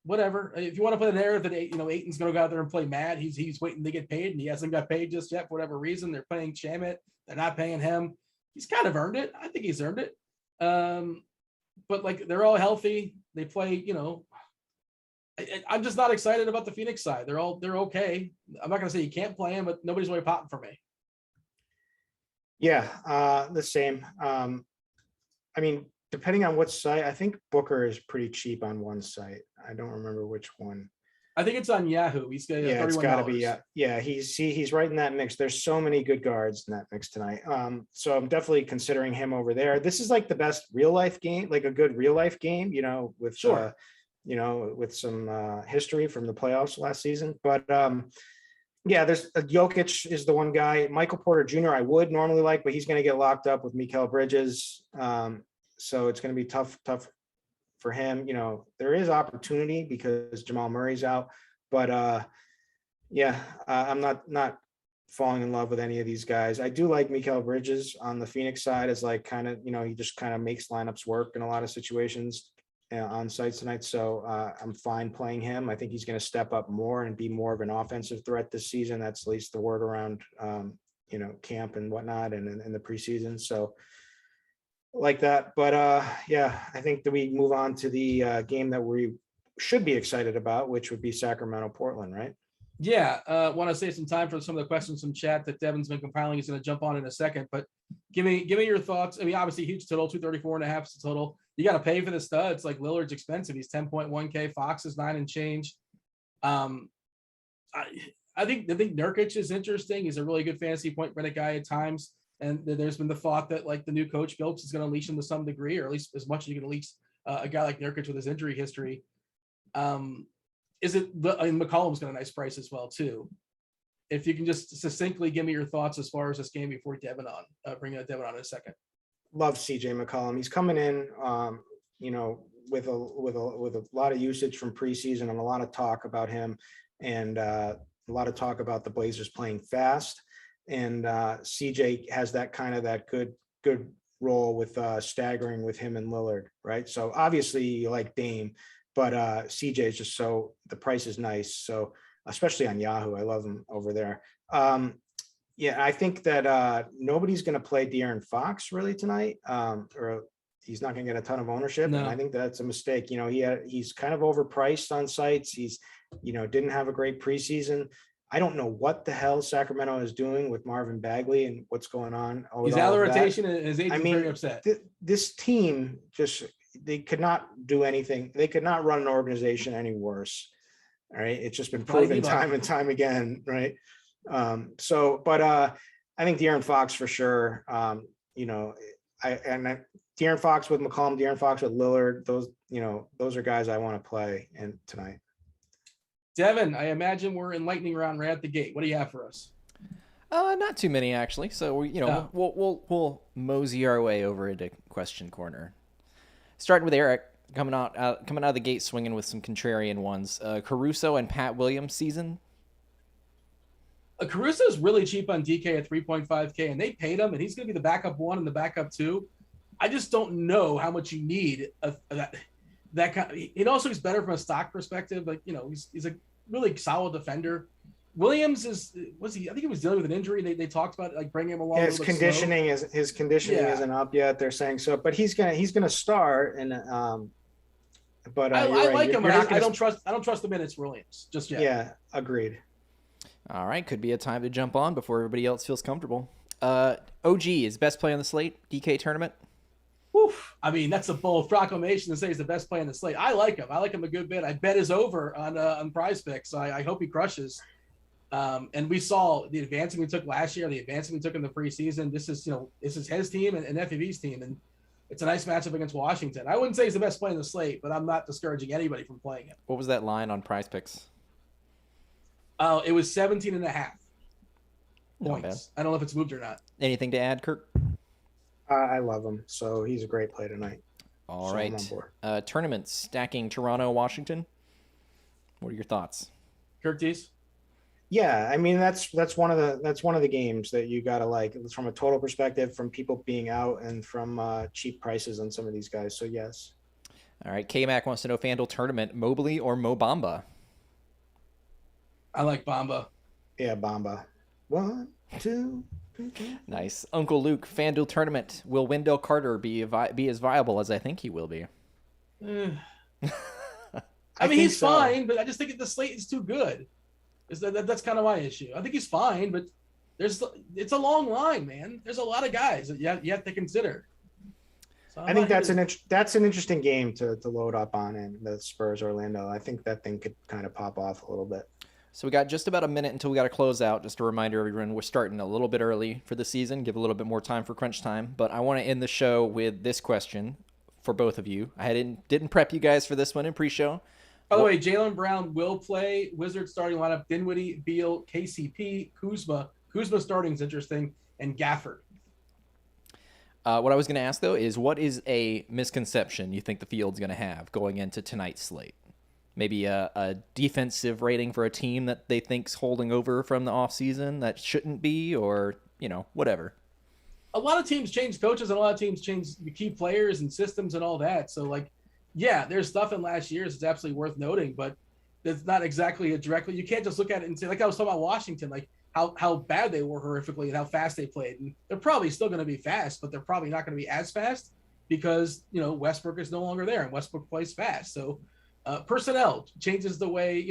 whatever. If you want to play the narrative that Ayton's going to go out there and play mad, he's waiting to get paid, and he hasn't got paid just yet for whatever reason. They're paying Shamet, they're not paying him. He's kind of earned it. I think he's earned it. But like they're all healthy. They play. I'm just not excited about the Phoenix side. They're okay. I'm not going to say you can't play them, but nobody's really popping for me. Yeah, the same. I mean, depending on what site, I think Booker is pretty cheap on one site. I don't remember which one. I think it's on Yahoo. He's got $31. It's got to be. Yeah, he's right in that mix. There's so many good guards in that mix tonight. So I'm definitely considering him over there. This is like the best real life game, like a good real life game. With sure. With some history from the playoffs last season. But yeah, there's Jokic is the one guy. Michael Porter Jr. I would normally like, but he's going to get locked up with Mikal Bridges. So it's going to be tough for him. There is opportunity because Jamal Murray's out, but I'm not falling in love with any of these guys. I do like Mikal Bridges on the Phoenix side as like kind of, he just kind of makes lineups work in a lot of situations on sites tonight. So I'm fine playing him. I think he's going to step up more and be more of an offensive threat this season. That's at least the word around, camp and whatnot and in the preseason. So like that. But I think that we move on to the game that we should be excited about, which would be Sacramento, Portland, right? Yeah, want to save some time for some of the questions from chat that Devin's been compiling. He's going to jump on in a second, but give me your thoughts. I mean, obviously huge total, 234.5 is the total. You got to pay for the studs. Like Lillard's expensive. He's 10.1K. Fox is 9 and change. I think Nurkic is interesting. He's a really good fantasy point guard guy at times. And there's been the thought that like the new coach Bilks is going to leash him to some degree, or at least as much as you can leash a guy like Nurkic with his injury history. And McCollum's got a nice price as well too. If you can just succinctly give me your thoughts as far as this game before Devin on, bringing Devin on in a second. Love CJ McCollum. He's coming in, with a lot of usage from preseason and a lot of talk about him, and a lot of talk about the Blazers playing fast. And CJ has that kind of that good role with staggering with him and Lillard, right? So obviously you like Dame, but CJ is just the price is nice. So especially on Yahoo, I love him over there. I think that nobody's going to play De'Aaron Fox really tonight, or he's not going to get a ton of ownership. No. And I think that's a mistake. He's kind of overpriced on sites. He's, didn't have a great preseason. I don't know what the hell Sacramento is doing with Marvin Bagley and what's going on. He's out of rotation and his agent's very upset. This team they could not do anything. They could not run an organization any worse. All right. It's just been proven time and time again. Right. I think De'Aaron Fox for sure. De'Aaron Fox with McCollum, De'Aaron Fox with Lillard. Those are guys I want to play in tonight. Devin, I imagine we're in lightning round right at the gate. What do you have for us? Not too many actually. So we'll mosey our way over into question corner. Starting with Eric, coming out of the gate swinging with some contrarian ones. Caruso and Pat Williams season. Caruso's really cheap on DK at 3.5K, and they paid him, and he's going to be the backup 1 and the backup 2. I just don't know how much you need of that kind. And also, he's better from a stock perspective. Like he's a really solid defender. Williams I think he was dealing with an injury. They talked about like bringing him along. Yeah, his conditioning isn't up yet. They're saying so, but he's gonna start. And but I like him. I don't trust the minutes Williams just yet. Yeah, agreed. All right, could be a time to jump on before everybody else feels comfortable. OG is best play on the slate DK tournament. Oof. I mean, that's a bold proclamation to say he's the best player in the slate. I like him. I like him a good bit. I bet his over on Prize Picks. So I hope he crushes. And we saw the advancement we took last year, the advancement we took in the preseason. This is his team and FEV's team, and it's a nice matchup against Washington. I wouldn't say he's the best player in the slate, but I'm not discouraging anybody from playing him. What was that line on Prize Picks? It was 17.5 points. I don't know if it's moved or not. Anything to add, Kirk? I love him, so he's a great play tonight. All right. Tournaments stacking Toronto, Washington. What are your thoughts, Kirk Dees? Yeah, I mean that's one of the games that you gotta like from a total perspective, from people being out and from cheap prices on some of these guys. So yes. All right. K-Mac wants to know FanDuel tournament, Mobley or Mo Bamba? I like Bamba. Yeah, Bamba. 1, 2. Nice. Uncle Luke, FanDuel tournament. Will Wendell Carter be as viable as I think he will be? I mean, he's fine, but I just think the slate is too good. That's kind of my issue. I think he's fine, but it's a long line, man. There's a lot of guys that you have to consider. So I think that's an interesting game to load up on in the Spurs Orlando. I think that thing could kind of pop off a little bit. So we got just about a minute until we got to close out. Just a reminder, everyone, we're starting a little bit early for the season, give a little bit more time for crunch time. But I want to end the show with this question for both of you. I didn't prep you guys for this one in pre-show. By the way, Jaylen Brown will play. Wizards starting lineup: Dinwiddie, Beal, KCP, Kuzma. Kuzma starting is interesting, and Gafford. What I was going to ask, though, is what is a misconception you think the field's going to have going into tonight's slate? Maybe a defensive rating for a team that they think's holding over from the offseason that shouldn't be, or, whatever. A lot of teams change coaches and a lot of teams change key players and systems and all that. So, there's stuff in last year's that's absolutely worth noting, but it's not exactly directly. You can't just look at it and say, like I was talking about Washington, how bad they were horrifically and how fast they played. And they're probably still going to be fast, but they're probably not going to be as fast because, Westbrook is no longer there and Westbrook plays fast. So personnel changes the way,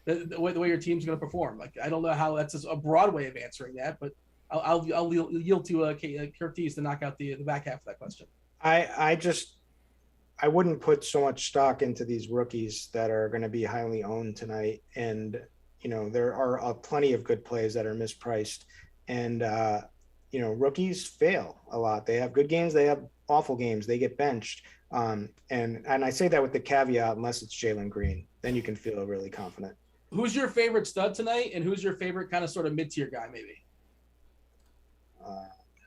the way your team's going to perform. I don't know how that's a broad way of answering that, but I'll yield to Curtis to knock out the back half of that question. I wouldn't put so much stock into these rookies that are going to be highly owned tonight. And, there are plenty of good plays that are mispriced, and, rookies fail a lot. They have good games. They have awful games. They get benched. And I say that with the caveat, unless it's Jalen Green, then you can feel really confident. Who's your favorite stud tonight? And who's your favorite kind of sort of mid-tier guy, maybe?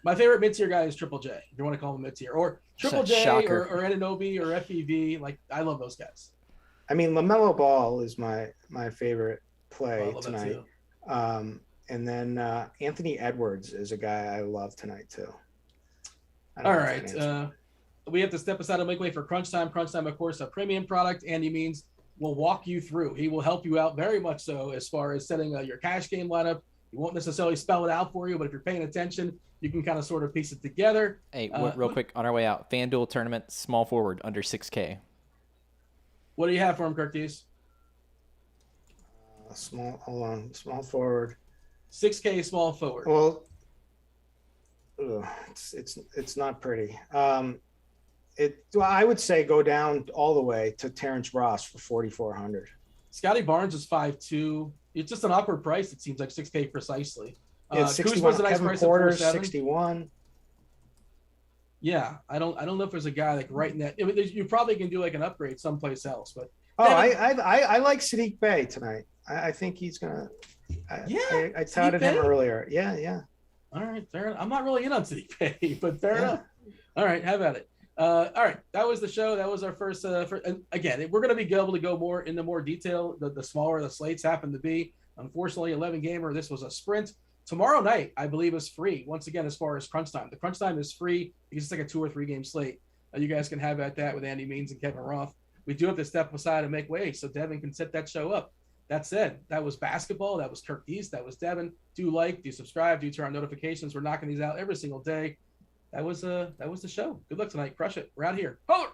My favorite mid-tier guy is Triple J, if you want to call him mid-tier, or Triple J or Anunoby or FEV. I love those guys. I mean, LaMelo Ball is my favorite play tonight. And then Anthony Edwards is a guy I love tonight too. All right. We have to step aside and make way for Crunch Time. Crunch Time, of course, a premium product. Andy Means will walk you through. He will help you out very much so as far as setting your cash game lineup. He won't necessarily spell it out for you, but if you're paying attention, you can kind of sort of piece it together. Hey, real quick on our way out, FanDuel tournament, small forward under 6K. What do you have for him, Curtis? Small forward. 6K small forward. Well, it's not pretty. I would say go down all the way to Terrence Ross for 4,400. Scotty Barnes is 5'2". It's just an awkward price. It seems like 6K precisely. Yeah, 61. Kuzma's a nice Kevin price Porter, at 4.7. 61. Yeah, I don't know if there's a guy right in that. I mean, you probably can do an upgrade someplace else, but I like Sadiq Bey tonight. I think he's gonna. I touted him earlier. Yeah. All right, fair enough. I'm not really in on Sadiq Bey, but fair enough. All right, have at it. All right, that was the show. That was our first. And again, we're going to be able to go into more detail. The smaller the slates happen to be. Unfortunately, 11 gamer. This was a sprint. Tomorrow night, I believe, is free. Once again, as far as Crunch Time, the Crunch Time is free because it's like a 2 or 3 game slate. You guys can have at that with Andy Means and Kevin Roth. We do have to step aside and make way so Devin can set that show up. That said, that was basketball. That was Kirk East. That was Devin. Do subscribe, do turn on notifications. We're knocking these out every single day. That was the show. Good luck tonight. Crush it. We're out here. Over.